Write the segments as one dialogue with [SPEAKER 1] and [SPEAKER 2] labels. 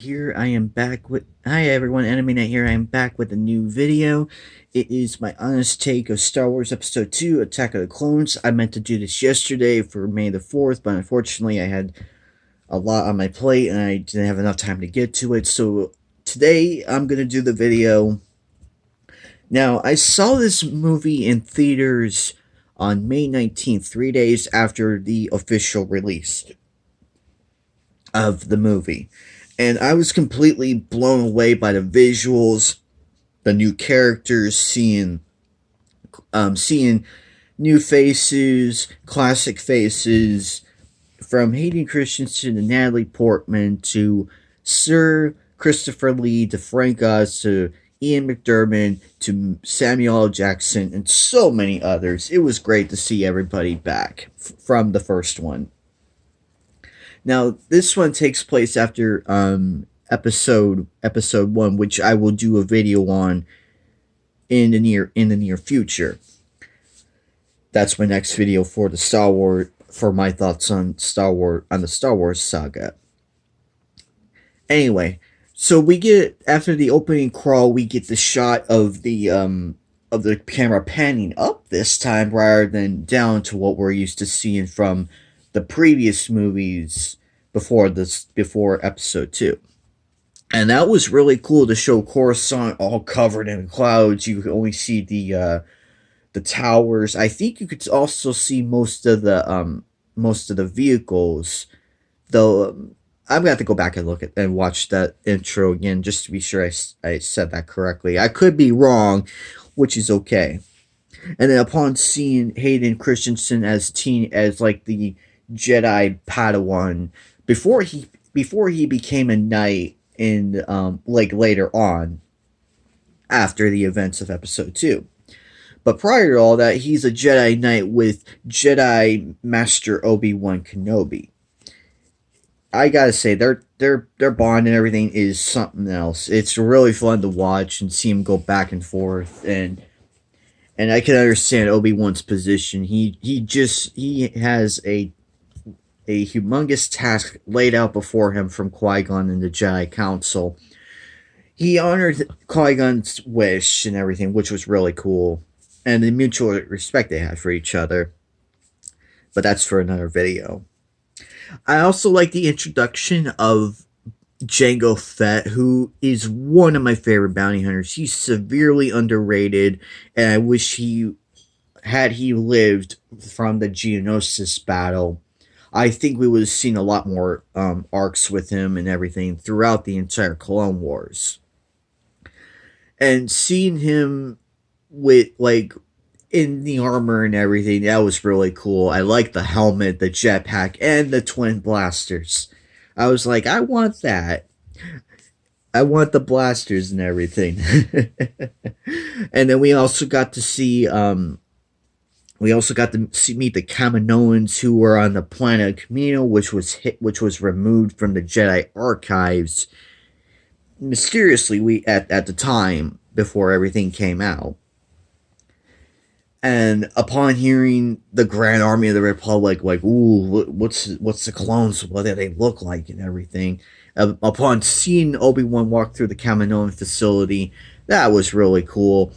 [SPEAKER 1] Here I am back with Hi everyone, Enemy Knight here. I am back with a new video. It is my honest take of Star Wars Episode 2, Attack of the Clones. I meant to do this yesterday for May the 4th, but unfortunately I had a lot on my plate and I didn't have enough time to get to it. So today I'm gonna do the video. Now I saw this movie in theaters on May 19th, 3 days after the official release of the movie. And I was completely blown away by the visuals, the new characters, seeing new faces, classic faces, from Hayden Christensen to Natalie Portman to Sir Christopher Lee to Frank Oz to Ian McDermott to Samuel L. Jackson and so many others. It was great to see everybody back from the first one. Now, this one takes place after episode 1, which I will do a video on in the near future. That's my next video for the Star Wars for my thoughts on the Star Wars saga. Anyway, so we get after the opening crawl, we get the shot of the camera panning up this time rather than down to what we're used to seeing from the previous movies before episode 2. And that was really cool to show Coruscant all covered in clouds. You could only see the towers. I think you could also see most of the vehicles, though. I'm gonna have to go back and look at and watch that intro again just to be sure I said that correctly. I could be wrong, which is okay. And then upon seeing Hayden Christensen as like the Jedi Padawan before he became a knight in like later on after the events of episode 2. But prior to all that, he's a Jedi Knight with Jedi Master Obi-Wan Kenobi. I gotta say, their bond and everything is something else. It's really fun to watch and see him go back and forth, and I can understand Obi-Wan's position. He has a humongous task laid out before him from Qui-Gon and the Jedi Council. He honored Qui-Gon's wish and everything, which was really cool, and the mutual respect they had for each other. But that's for another video. I also like the introduction of Jango Fett, who is one of my favorite bounty hunters. He's severely underrated, and I wish he lived from the Geonosis battle. I think we would have seen a lot more arcs with him and everything throughout the entire Clone Wars. And seeing him with like in the armor and everything, that was really cool. I like the helmet, the jetpack, and the twin blasters. I was like, I want that. I want the blasters and everything. And then we also got to meet the Kaminoans who were on the planet Kamino, which was removed from the Jedi archives mysteriously at the time before everything came out. And upon hearing the Grand Army of the Republic, like, ooh, what's the clones? What do they look like and everything? Upon seeing Obi-Wan walk through the Kaminoan facility, that was really cool.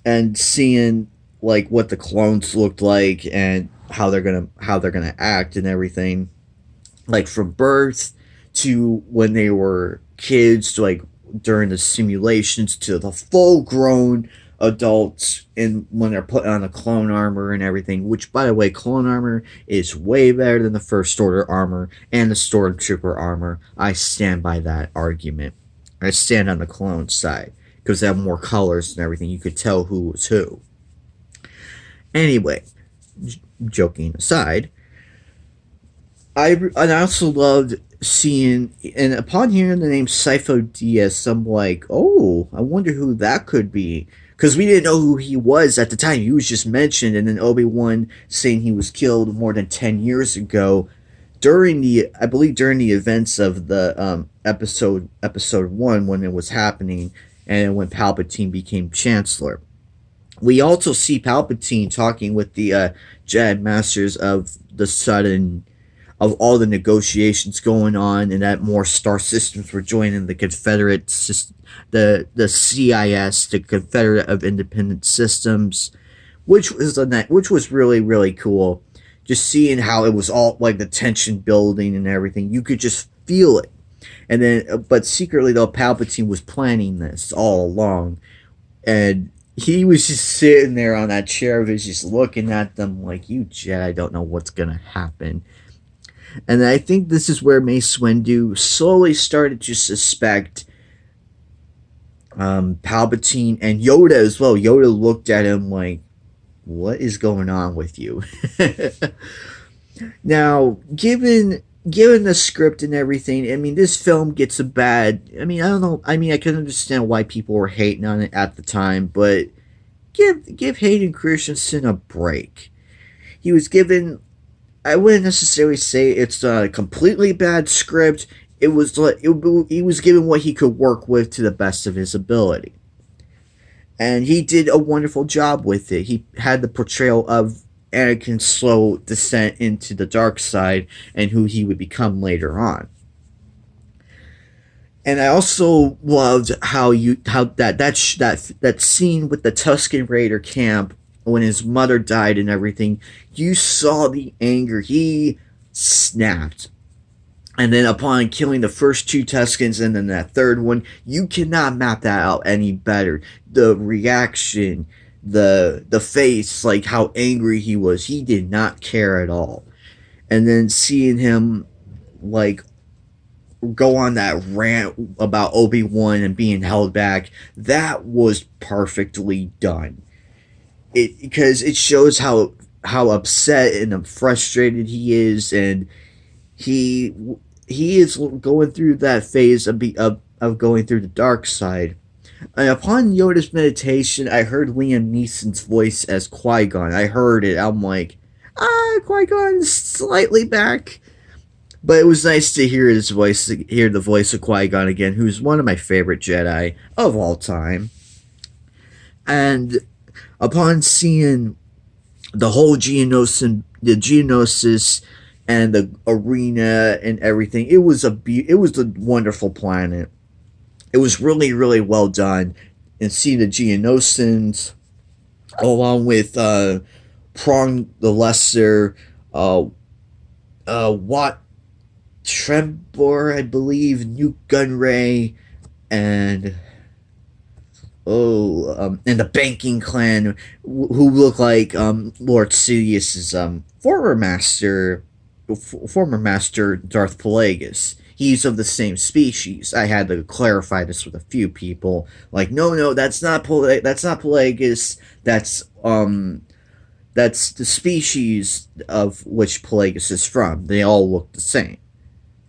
[SPEAKER 1] And seeing like what the clones looked like and how they're gonna act and everything, like from birth to when they were kids to like during the simulations to the full grown adults and when they're putting on the clone armor and everything, which by the way, clone armor is way better than the First Order armor and the Stormtrooper armor. I stand by that argument. I stand on the clone side because they have more colors and everything. You could tell who was who. Anyway, joking aside, I also loved seeing, and upon hearing the name Sifo Dyas, I'm like, oh, I wonder who that could be. Because we didn't know who he was at the time. He was just mentioned, and then Obi-Wan saying he was killed more than 10 years ago during the events of the episode 1 when it was happening, and when Palpatine became Chancellor. We also see Palpatine talking with the Jedi Masters of the Sudden of all the negotiations going on, and that more star systems were joining the Confederate system, the CIS, the Confederate of Independent Systems, which was really really cool. Just seeing how it was all like the tension building and everything, you could just feel it. And then, but secretly though, Palpatine was planning this all along, and he was just sitting there on that chair of his, just looking at them like, "You Jedi don't know what's gonna happen." And I think this is where Mace Windu slowly started to suspect Palpatine and Yoda as well. Yoda looked at him like, "What is going on with you?" Now, given the script and everything, I mean, this film gets a bad. I mean, I don't know. I mean, I can understand why people were hating on it at the time, but give Hayden Christensen a break. He was given. I wouldn't necessarily say it's a completely bad script. It was like he was given what he could work with to the best of his ability, and he did a wonderful job with it. He had the portrayal of Anakin's slow descent into the dark side and who he would become later on. And I also loved how that scene with the Tusken Raider camp when his mother died and everything. You saw the anger. He snapped. And then upon killing the first two Tuskens and then that third one, you cannot map that out any better. The reaction, the face, like how angry he was. He did not care at all. And then seeing him like go on that rant about Obi-Wan and being held back, that was perfectly done. Because it shows how upset and frustrated he is, and he is going through that phase of going through the dark side. And upon Yoda's meditation, I heard Liam Neeson's voice as Qui-Gon. I heard it. I'm like, Qui-Gon's slightly back. But it was nice to hear his voice, hear the voice of Qui-Gon again, who's one of my favorite Jedi of all time. And upon seeing the whole the Geonosis and the arena and everything, it was a wonderful planet. It was really, really well done. And seeing the Geonosians, along with Prong the Lesser, Wat Trembor, I believe, Nute Gunray, and and the Banking Clan, who look like Lord Sidious's former master Darth Plagueis. He's of the same species. I had to clarify this with a few people. Like, no, that's not Plagueis. That's the species of which Plagueis is from. They all look the same,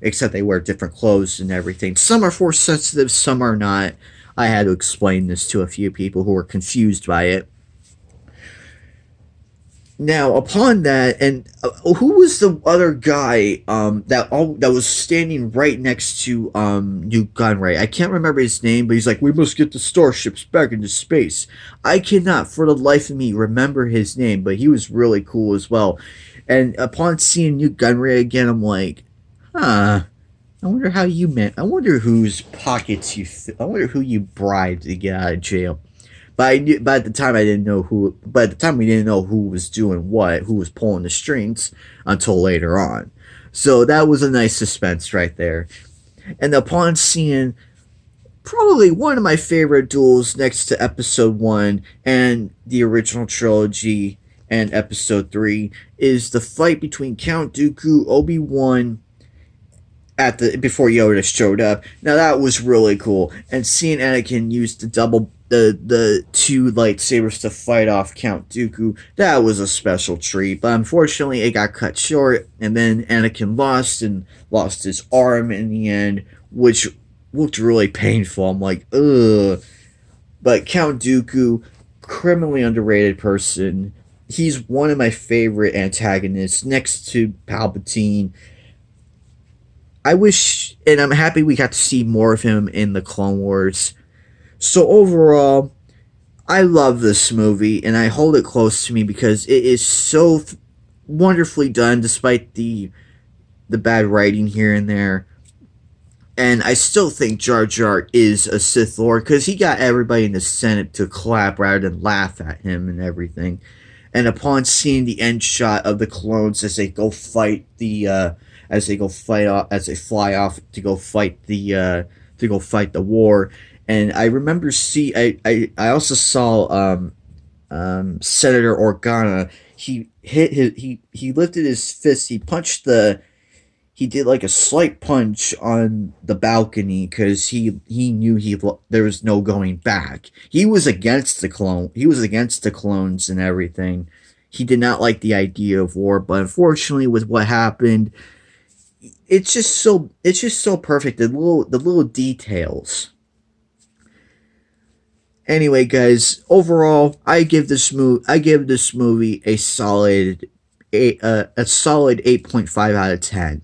[SPEAKER 1] except they wear different clothes and everything. Some are force sensitive, some are not. I had to explain this to a few people who were confused by it. Now, upon that, and who was the other guy that was standing right next to Nute Gunray? I can't remember his name, but he's like, "We must get the starships back into space." I cannot, for the life of me, remember his name, but he was really cool as well. And upon seeing Nute Gunray again, I'm like, huh. I wonder how you met. I wonder whose pockets I wonder who you bribed to get out of jail. But at the time I didn't know who. But at the time we didn't know who was doing what, who was pulling the strings until later on. So that was a nice suspense right there. And upon seeing probably one of my favorite duels next to Episode 1 and the original trilogy and Episode 3 is the fight between Count Dooku, Obi-Wan, before Yoda showed up. Now that was really cool, and seeing Anakin use the two lightsabers to fight off Count Dooku, that was a special treat. But unfortunately, it got cut short, and then Anakin lost his arm in the end, which looked really painful. I'm like, ugh. But Count Dooku, criminally underrated person. He's one of my favorite antagonists, next to Palpatine. I wish, and I'm happy we got to see more of him in the Clone Wars. So overall, I love this movie, and I hold it close to me because it is so wonderfully done, despite the the bad writing here and there. And I still think Jar Jar is a Sith Lord because he got everybody in the Senate to clap rather than laugh at him and everything. And upon seeing the end shot of the clones as they go fight as they fly off to go fight the war, and I remember I also saw Senator Organa. He lifted his fist. He did like a slight punch on the balcony because he knew there was no going back. He was against the clone. He was against the clones and everything. He did not like the idea of war, but unfortunately, with what happened, it's just so perfect. The little details. Anyway, guys, overall, I give this movie a solid 8.5 out of 10.